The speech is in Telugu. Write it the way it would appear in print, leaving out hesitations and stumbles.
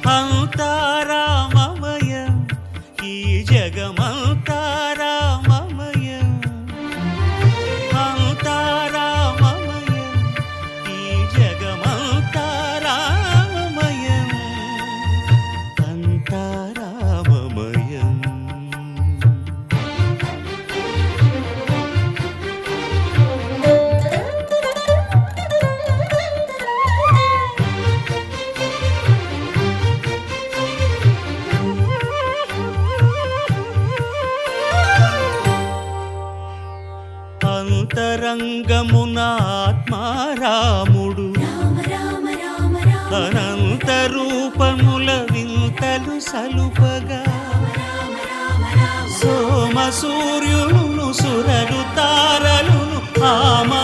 అంతా రామమయం ఈ జగమంతా రామమయం అంతా రామమయం ఈ జగమంతా రామమయం అంతా రామమయం. అంతరంగమున ఆత్మారాముడు అనంత రూపముల వింతలు సలుపగా సోమ సూర్యులను సురలు తారలును ఆమా